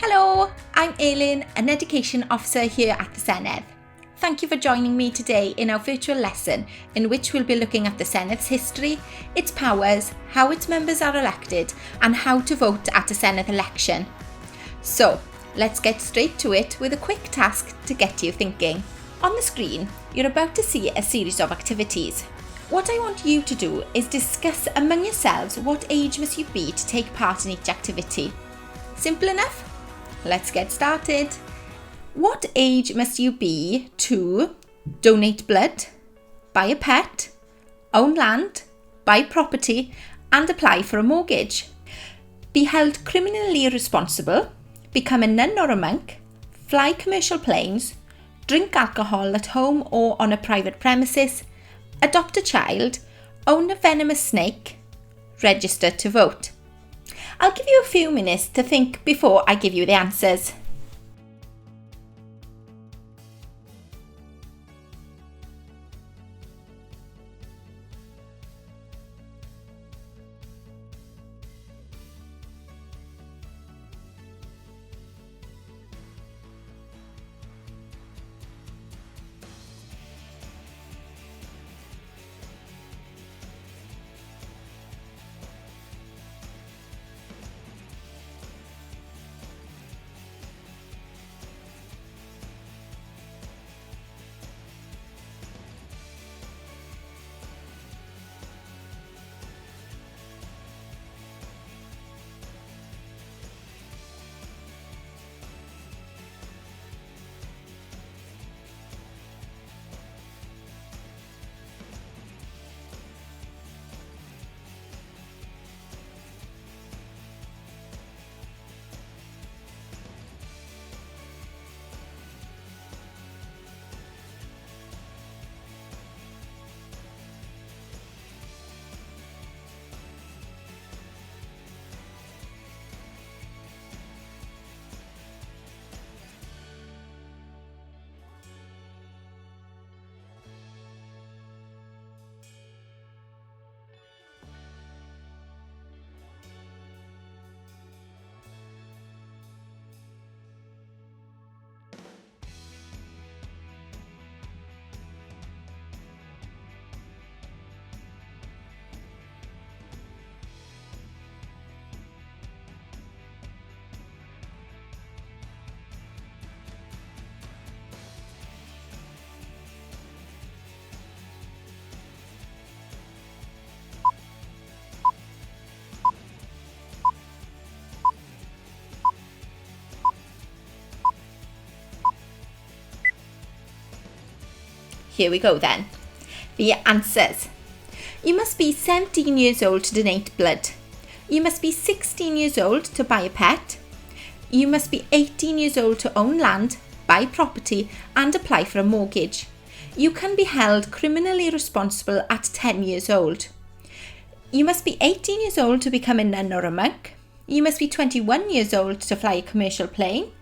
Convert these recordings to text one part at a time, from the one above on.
Hello, I'm Aileen, an Education Officer here at the Senedd. Thank you for joining me today in our virtual lesson in which we'll be looking at the Senedd's history, its powers, how its members are elected and how to vote at a Senedd election. So, let's get straight to it with a quick task to get you thinking. On the screen, you're about to see a series of activities. What I want you to do is discuss among yourselves what age must you be to take part in each activity. Simple enough? Let's get started. What age must you be to donate blood, buy a pet, own land, buy property and apply for a mortgage? Be held criminally responsible, become a nun or a monk, fly commercial planes, drink alcohol at home or on a private premises, adopt a child, own a venomous snake, register to vote. I'll give you a few minutes to think before I give you the answers. Here we go then. The answers. You must be 17 years old to donate blood. You must be 16 years old to buy a pet. You must be 18 years old to own land, buy property and apply for a mortgage. You can be held criminally responsible at 10 years old. You must be 18 years old to become a nun or a monk. You must be 21 years old to fly a commercial plane.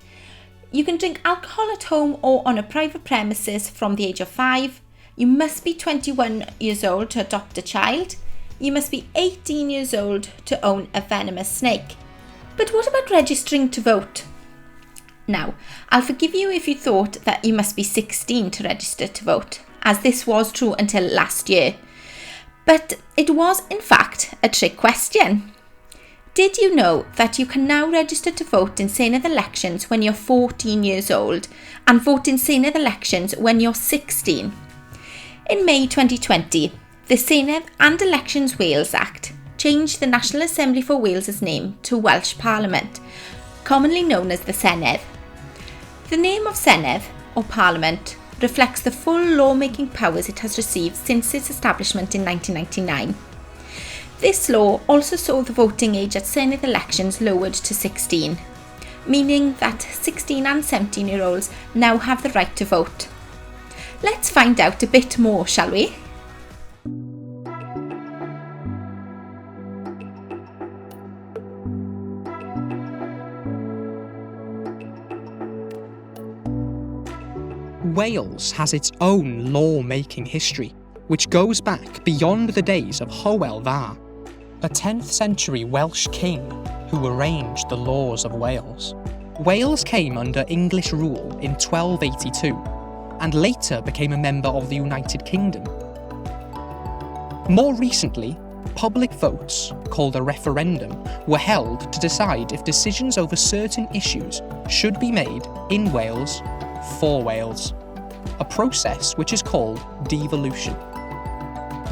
You can drink alcohol at home or on a private premises from the age of 5. You must be 21 years old to adopt a child. You must be 18 years old to own a venomous snake. But what about registering to vote? Now, I'll forgive you if you thought that you must be 16 to register to vote, as this was true until last year. But it was, in fact, a trick question. Did you know that you can now register to vote in Senedd elections when you're 14 years old and vote in Senedd elections when you're 16? In May 2020, the Senedd and Elections Wales Act changed the National Assembly for Wales's name to Welsh Parliament, commonly known as the Senedd. The name of Senedd, or Parliament, reflects the full lawmaking powers it has received since its establishment in 1999. This law also saw the voting age at Senedd elections lowered to 16, meaning that 16 and 17-year-olds now have the right to vote. Let's find out a bit more, shall we? Wales has its own law-making history, which goes back beyond the days of Hywel Dda, a 10th century Welsh king who arranged the laws of Wales. Wales came under English rule in 1282 and later became a member of the United Kingdom. More recently, public votes, called a referendum, were held to decide if decisions over certain issues should be made in Wales for Wales, a process which is called devolution.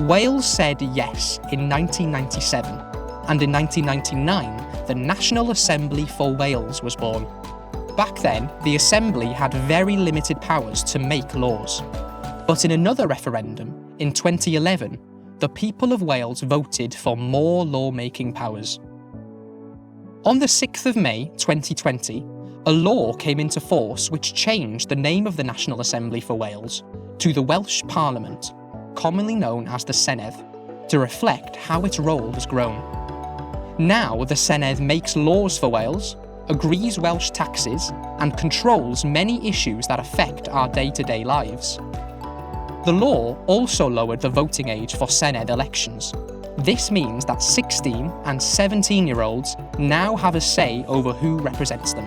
Wales said yes in 1997, and in 1999 the National Assembly for Wales was born. Back then, the Assembly had very limited powers to make laws. But in another referendum, in 2011, the people of Wales voted for more lawmaking powers. On the 6th of May 2020, a law came into force which changed the name of the National Assembly for Wales to the Welsh Parliament, commonly known as the Senedd, to reflect how its role has grown. Now the Senedd makes laws for Wales, agrees Welsh taxes, and controls many issues that affect our day-to-day lives. The law also lowered the voting age for Senedd elections. This means that 16 and 17-year-olds now have a say over who represents them.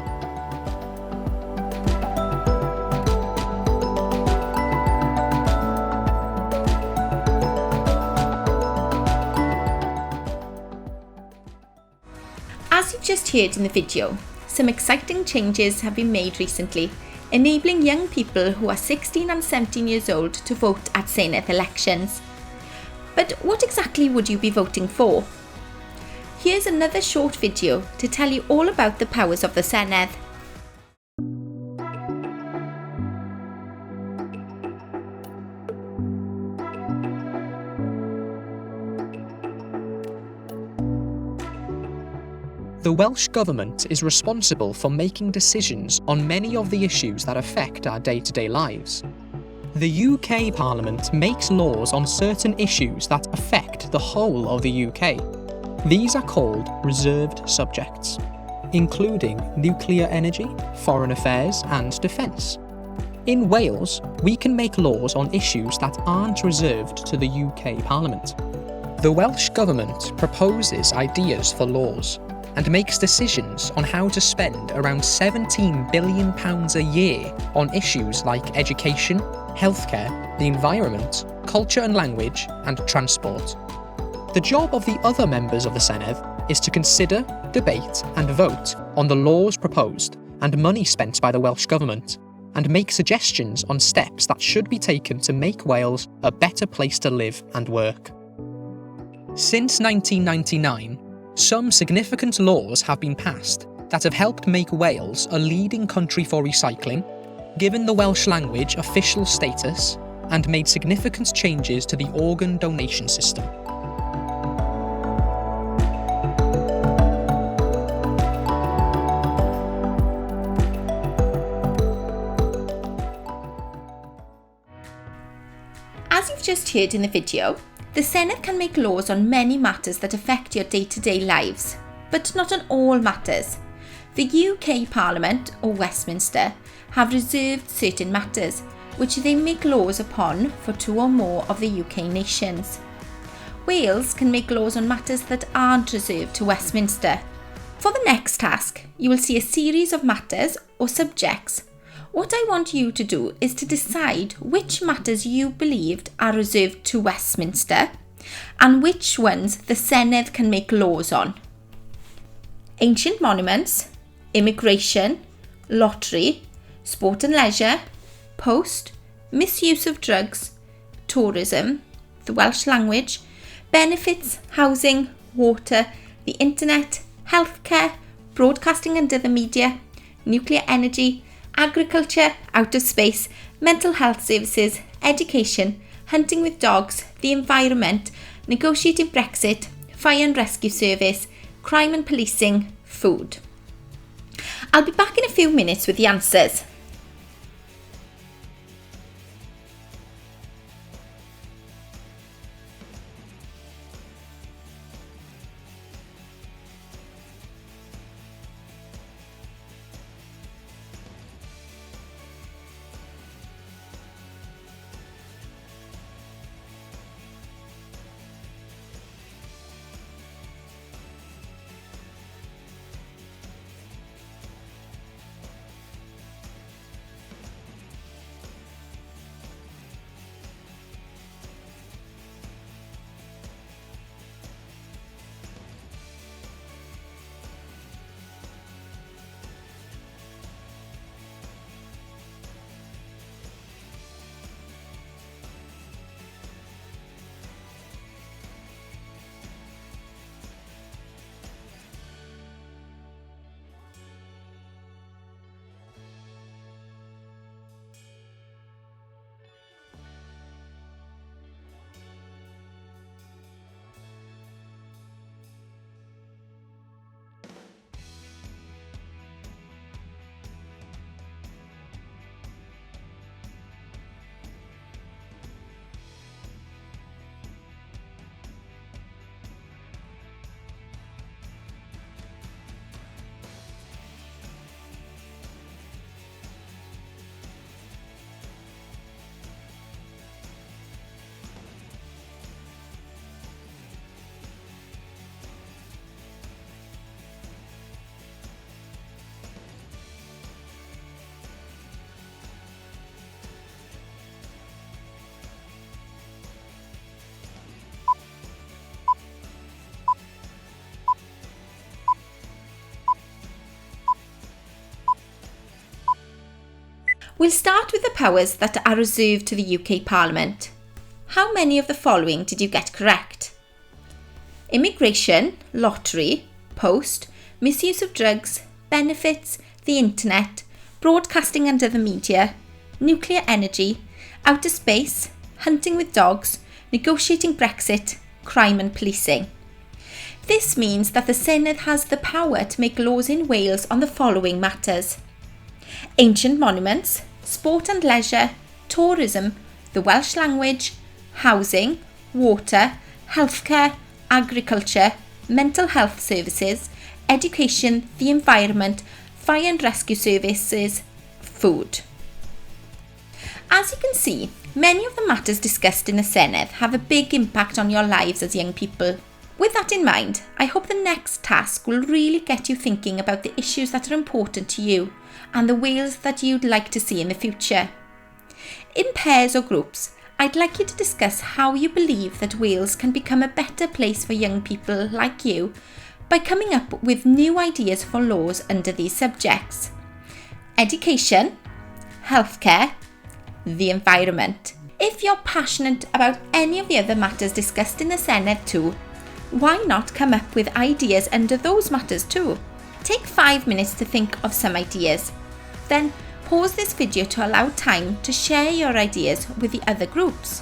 As you've just heard in the video, some exciting changes have been made recently, enabling young people who are 16 and 17 years old to vote at Senedd elections. But what exactly would you be voting for? Here's another short video to tell you all about the powers of the Senedd. The Welsh Government is responsible for making decisions on many of the issues that affect our day-to-day lives. The UK Parliament makes laws on certain issues that affect the whole of the UK. These are called reserved subjects, including nuclear energy, foreign affairs and defence. In Wales, we can make laws on issues that aren't reserved to the UK Parliament. The Welsh Government proposes ideas for laws and makes decisions on how to spend around £17 billion a year on issues like education, healthcare, the environment, culture and language, and transport. The job of the other members of the Senedd is to consider, debate, and vote on the laws proposed and money spent by the Welsh Government, and make suggestions on steps that should be taken to make Wales a better place to live and work. Since 1999, some significant laws have been passed that have helped make Wales a leading country for recycling, given the Welsh language official status, and made significant changes to the organ donation system. As you've just heard in the video, the Senedd can make laws on many matters that affect your day-to-day lives, but not on all matters. The UK Parliament, or Westminster, have reserved certain matters, which they make laws upon for 2 or more of the UK nations. Wales can make laws on matters that aren't reserved to Westminster. For the next task, you will see a series of matters or subjects. What I want you to do is to decide which matters you believed are reserved to Westminster and which ones the Senedd can make laws on. Ancient monuments, immigration, lottery, sport and leisure, post, misuse of drugs, tourism, the Welsh language, benefits, housing, water, the internet, healthcare, broadcasting and other media, nuclear energy, agriculture, outer space, mental health services, education, hunting with dogs, the environment, negotiating Brexit, fire and rescue service, crime and policing, food. I'll be back in a few minutes with the answers. We'll start with the powers that are reserved to the UK Parliament. How many of the following did you get correct? Immigration, lottery, post, misuse of drugs, benefits, the internet, broadcasting and other media, nuclear energy, outer space, hunting with dogs, negotiating Brexit, crime and policing. This means that the Senedd has the power to make laws in Wales on the following matters: ancient monuments, sport and leisure, tourism, the Welsh language, housing, water, healthcare, agriculture, mental health services, education, the environment, fire and rescue services, food. As you can see, many of the matters discussed in the Senedd have a big impact on your lives as young people. With that in mind, I hope the next task will really get you thinking about the issues that are important to you and the Wales that you'd like to see in the future. In pairs or groups, I'd like you to discuss how you believe that Wales can become a better place for young people like you by coming up with new ideas for laws under these subjects: education, healthcare, the environment. If you're passionate about any of the other matters discussed in the Senedd too, why not come up with ideas under those matters too? Take 5 minutes to think of some ideas. Then pause this video to allow time to share your ideas with the other groups.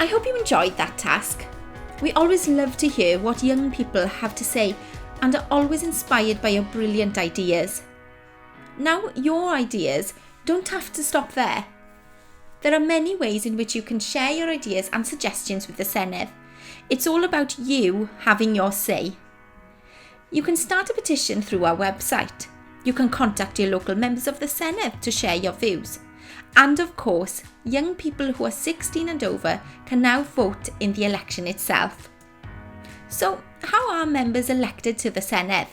I hope you enjoyed that task. We always love to hear what young people have to say and are always inspired by your brilliant ideas. Now, your ideas don't have to stop there. There are many ways in which you can share your ideas and suggestions with the Senedd. It's all about you having your say. You can start a petition through our website. You can contact your local members of the Senedd to share your views. And of course, young people who are 16 and over can now vote in the election itself. So, how are members elected to the Senedd?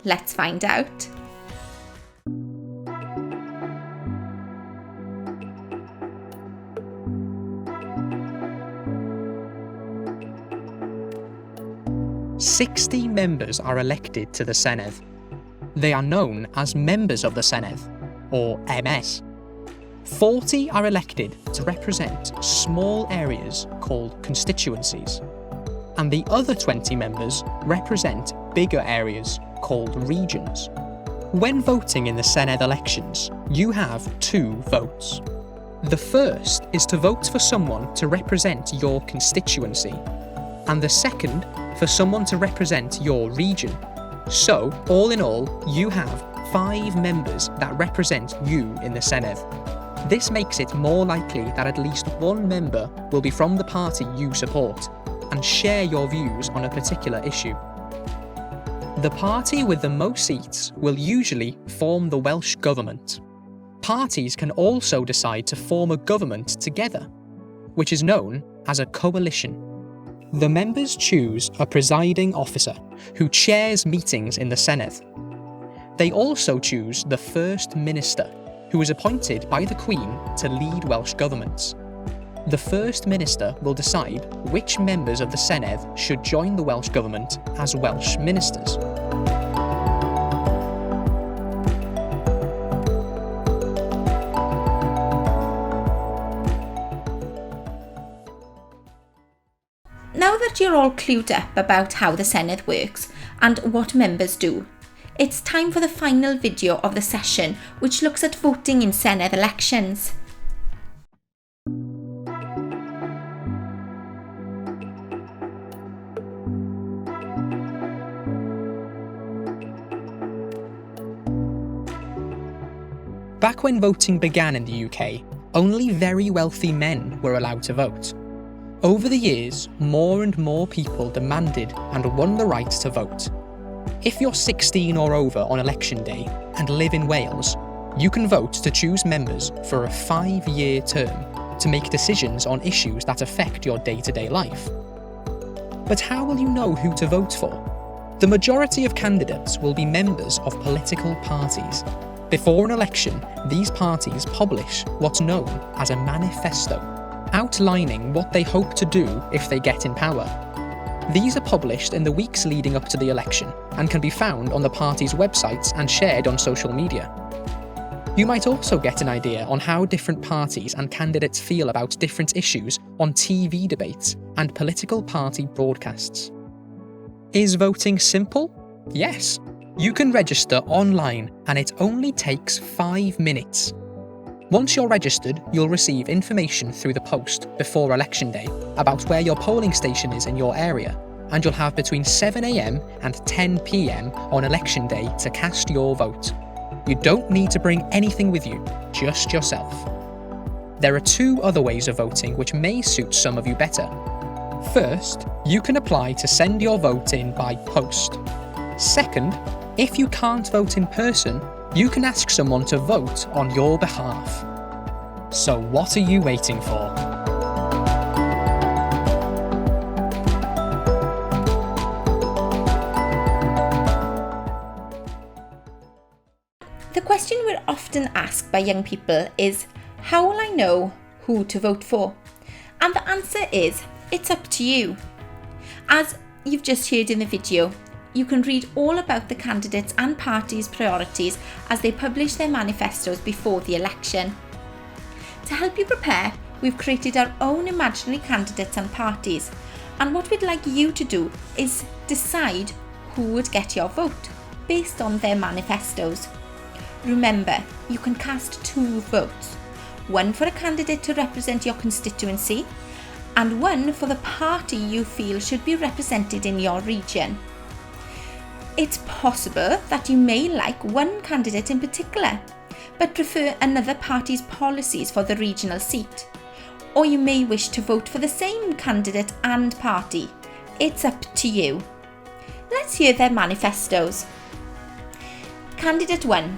Let's find out. "60 members are elected to the Senedd. They are known as members of the Senedd, or MS. 40 are elected to represent small areas called constituencies, and the other 20 members represent bigger areas called regions. When voting in the Senedd elections, you have 2 votes. The first is to vote for someone to represent your constituency, and the second for someone to represent your region. So, all in all, you have 5 members that represent you in the Senedd. This makes it more likely that at least one member will be from the party you support and share your views on a particular issue. The party with the most seats will usually form the Welsh Government. Parties can also decide to form a government together, which is known as a coalition. The members choose a presiding officer who chairs meetings in the Senedd. They also choose the First Minister, who is appointed by the Queen to lead Welsh governments. The First Minister will decide which members of the Senedd should join the Welsh Government as Welsh ministers. Now that you're all clued up about how the Senedd works and what members do, it's time for the final video of the session, which looks at voting in Senedd elections. Back when voting began in the UK, only very wealthy men were allowed to vote. Over the years, more and more people demanded and won the right to vote. If you're 16 or over on election day and live in Wales, you can vote to choose members for a 5-year term to make decisions on issues that affect your day-to-day life. But how will you know who to vote for? The majority of candidates will be members of political parties. Before an election, these parties publish what's known as a manifesto, outlining what they hope to do if they get in power. These are published in the weeks leading up to the election and can be found on the party's websites and shared on social media. You might also get an idea on how different parties and candidates feel about different issues on TV debates and political party broadcasts. Is voting simple? Yes. You can register online and it only takes 5 minutes. Once you're registered, you'll receive information through the post before election day about where your polling station is in your area, and you'll have between 7 AM and 10 PM on election day to cast your vote. You don't need to bring anything with you, just yourself. There are 2 other ways of voting which may suit some of you better. First, you can apply to send your vote in by post. Second, if you can't vote in person, you can ask someone to vote on your behalf. So what are you waiting for? The question we're often asked by young people is, how will I know who to vote for? And the answer is, it's up to you. As you've just heard in the video, you can read all about the candidates and parties' priorities as they publish their manifestos before the election. To help you prepare, we've created our own imaginary candidates and parties, and what we'd like you to do is decide who would get your vote based on their manifestos. Remember, you can cast 2 votes, one for a candidate to represent your constituency and one for the party you feel should be represented in your region. It's possible that you may like one candidate in particular, but prefer another party's policies for the regional seat. Or you may wish to vote for the same candidate and party. It's up to you. Let's hear their manifestos. Candidate 1.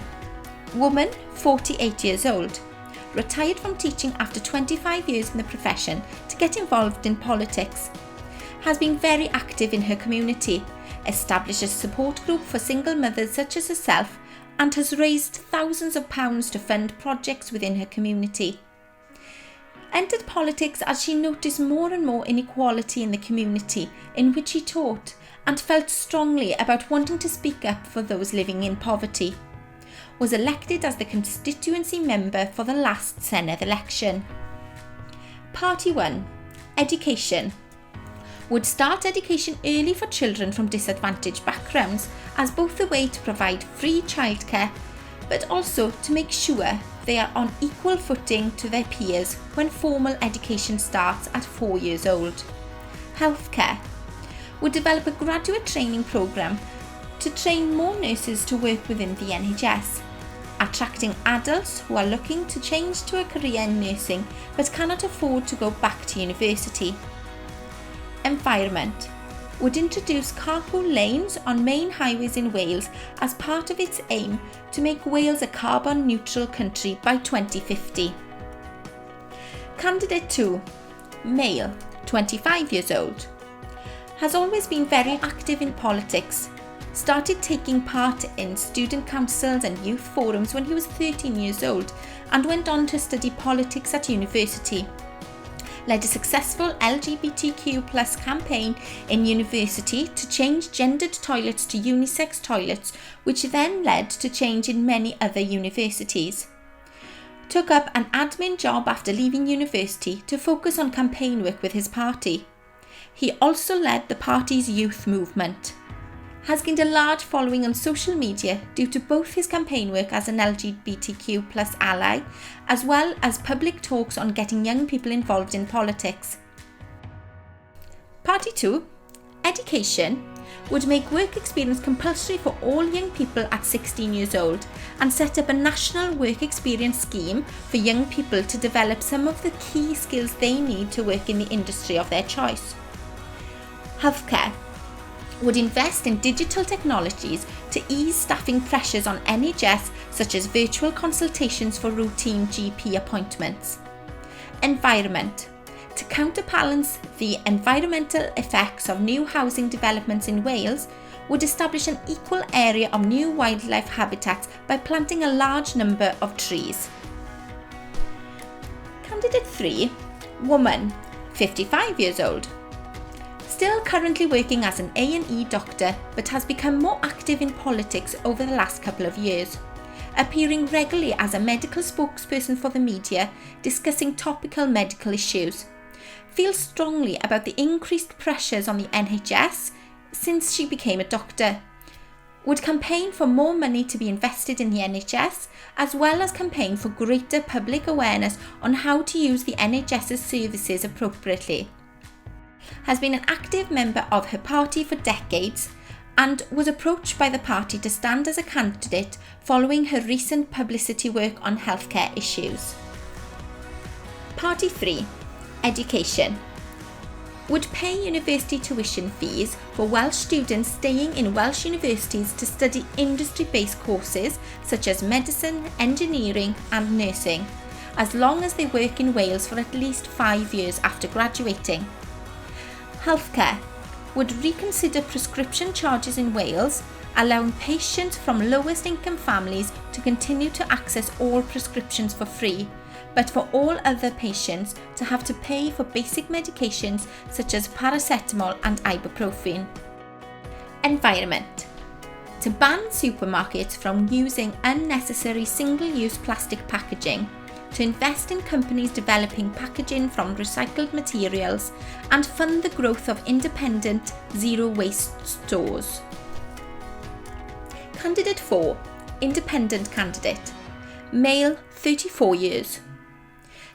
Woman, 48 years old. Retired from teaching after 25 years in the profession to get involved in politics. Has been very active in her community, established a support group for single mothers such as herself, and has raised thousands of pounds to fund projects within her community. Entered politics as she noticed more and more inequality in the community in which she taught, and felt strongly about wanting to speak up for those living in poverty. Was elected as the constituency member for the last Senedd election. Party 1. Education. Would start education early for children from disadvantaged backgrounds as both a way to provide free childcare, but also to make sure they are on equal footing to their peers when formal education starts at 4 years old. Healthcare. Would develop a graduate training programme to train more nurses to work within the NHS, attracting adults who are looking to change to a career in nursing but cannot afford to go back to university. Environment. Would introduce carpool lanes on main highways in Wales as part of its aim to make Wales a carbon neutral country by 2050. Candidate 2. Male, 25 years old. Has always been very active in politics. Started taking part in student councils and youth forums when he was 13 years old and went on to study politics at university. Led a successful LGBTQ+ campaign in university to change gendered toilets to unisex toilets, which then led to change in many other universities. Took up an admin job after leaving university to focus on campaign work with his party. He also led the party's youth movement. Has gained a large following on social media due to both his campaign work as an LGBTQ+ ally, as well as public talks on getting young people involved in politics. Party 2. Education. Would make work experience compulsory for all young people at 16 years old and set up a national work experience scheme for young people to develop some of the key skills they need to work in the industry of their choice. Healthcare. Would invest in digital technologies to ease staffing pressures on NHS, such as virtual consultations for routine GP appointments. Environment. To counterbalance the environmental effects of new housing developments in Wales, would establish an equal area of new wildlife habitats by planting a large number of trees. Candidate 3. Woman, 55 years old. Still currently working as an A&E doctor, but has become more active in politics over the last couple of years, appearing regularly as a medical spokesperson for the media, discussing topical medical issues. Feels strongly about the increased pressures on the NHS since she became a doctor. Would campaign for more money to be invested in the NHS, as well as campaign for greater public awareness on how to use the NHS's services appropriately. Has been an active member of her party for decades and was approached by the party to stand as a candidate following her recent publicity work on healthcare issues. Party 3. Education. Would pay university tuition fees for Welsh students staying in Welsh universities to study industry-based courses such as medicine, engineering and nursing, as long as they work in Wales for at least 5 years after graduating. Healthcare. Would reconsider prescription charges in Wales, allowing patients from lowest income families to continue to access all prescriptions for free, but for all other patients to have to pay for basic medications such as paracetamol and ibuprofen. Environment. To ban supermarkets from using unnecessary single-use plastic packaging, to invest in companies developing packaging from recycled materials, and fund the growth of independent zero-waste stores. Candidate 4. Independent candidate. Male, 34 years.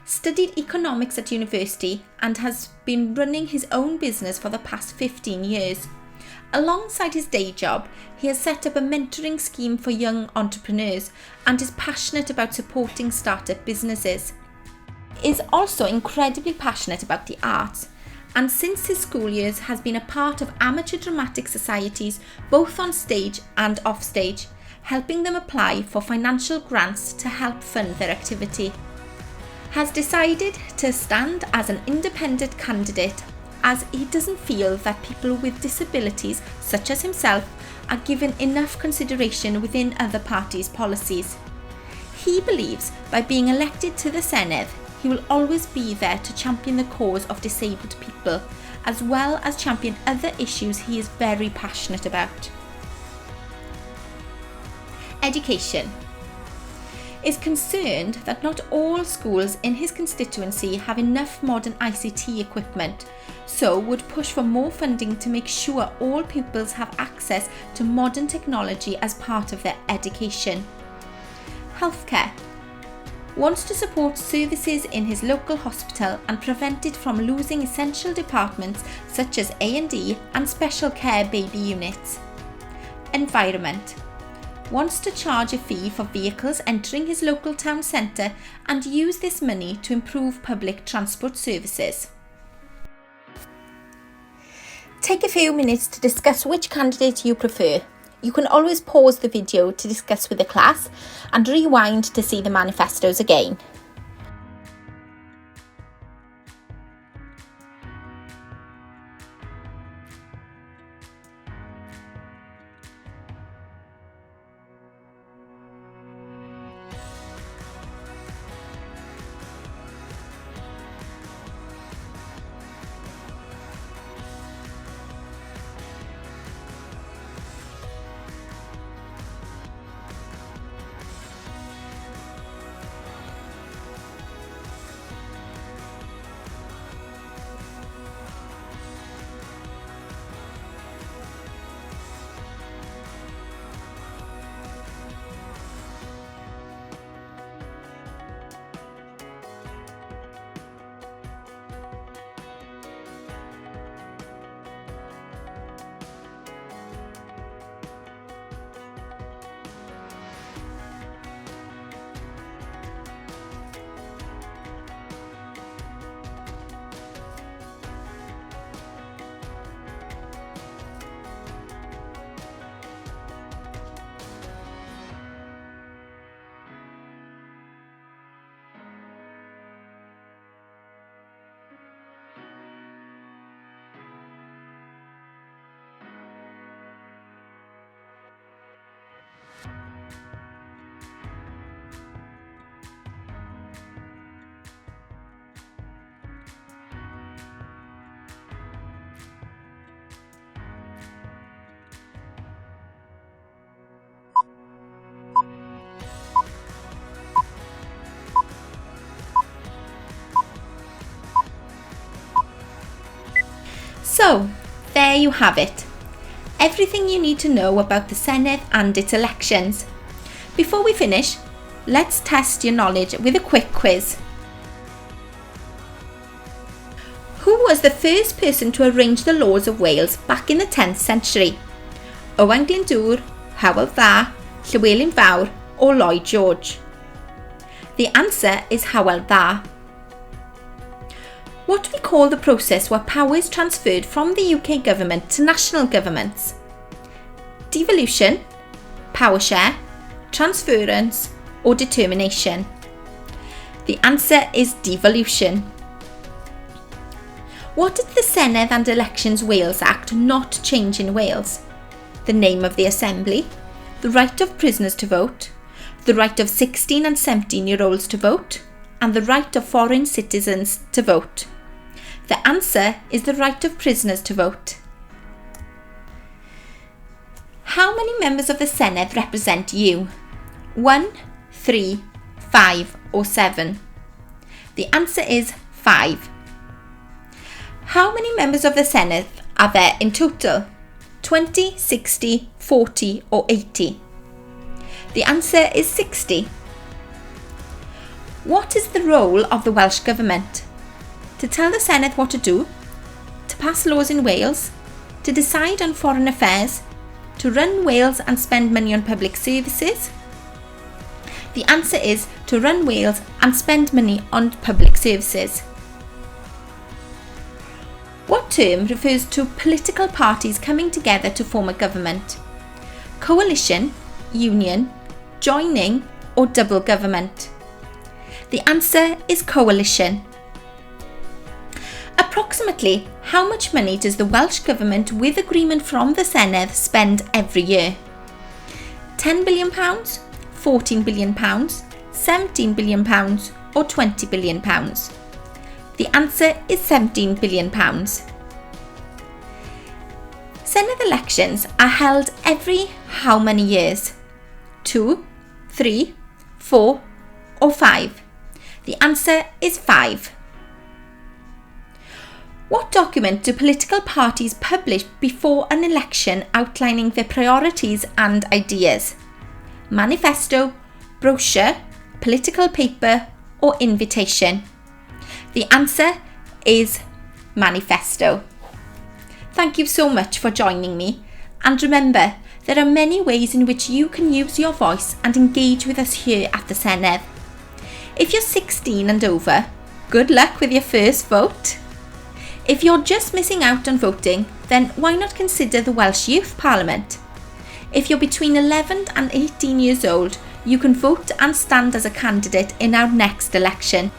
studied economics at university and has been running his own business for the past 15 years. Alongside his day job, he has set up a mentoring scheme for young entrepreneurs and is passionate about supporting startup businesses. He is also incredibly passionate about the arts, and since his school years has been a part of amateur dramatic societies both on stage and off stage, helping them apply for financial grants to help fund their activity. Has decided to stand as an independent candidate as he doesn't feel that people with disabilities such as himself are given enough consideration within other parties' policies. He believes by being elected to the Senedd, he will always be there to champion the cause of disabled people, as well as champion other issues he is very passionate about. Education. Is concerned that not all schools in his constituency have enough modern ICT equipment, so would push for more funding to make sure all pupils have access to modern technology as part of their education. Healthcare. Wants to support services in his local hospital and prevent it from losing essential departments such as A&E and special care baby units. Environment. Wants to charge a fee for vehicles entering his local town centre and use this money to improve public transport services. Take a few minutes to discuss which candidate you prefer. You can always pause the video to discuss with the class and rewind to see the manifestos again. So, there you have it. Everything you need to know about the Senedd and its elections. Before we finish, let's test your knowledge with a quick quiz. Who was the first person to arrange the laws of Wales back in the 10th century? Owain Glyndŵr, Hywel Dda, Llywelyn Fawr or Lloyd George? The answer is Hywel Dda. What do we call the process where power is transferred from the UK government to national governments? Devolution, power share, transference or determination? The answer is devolution. What did the Senedd and Elections Wales Act not change in Wales? The name of the assembly, the right of prisoners to vote, the right of 16 and 17-year-olds to vote, and the right of foreign citizens to vote. The answer is the right of prisoners to vote. How many members of the Senedd represent you? 1, 3, 5 or 7? The answer is 5. How many members of the Senedd are there in total? 20, 60, 40 or 80? The answer is 60. What is the role of the Welsh Government? To tell the Senedd what to do, to pass laws in Wales, to decide on foreign affairs, to run Wales and spend money on public services? The answer is to run Wales and spend money on public services. What term refers to political parties coming together to form a government? Coalition, union, joining, or double government? The answer is coalition. Approximately how much money does the Welsh Government, with agreement from the Senedd, spend every year? £10 billion, £14 billion, £17 billion, or £20 billion? The answer is £17 billion. Senedd elections are held every how many years? 2, 3, 4, or 5? The answer is 5. What document do political parties publish before an election outlining their priorities and ideas? Manifesto, brochure, political paper, or invitation? The answer is manifesto. Thank you so much for joining me, and remember, there are many ways in which you can use your voice and engage with us here at the Senedd. If you're 16 and over, good luck with your first vote. If you're just missing out on voting, then why not consider the Welsh Youth Parliament? If you're between 11 and 18 years old, you can vote and stand as a candidate in our next election.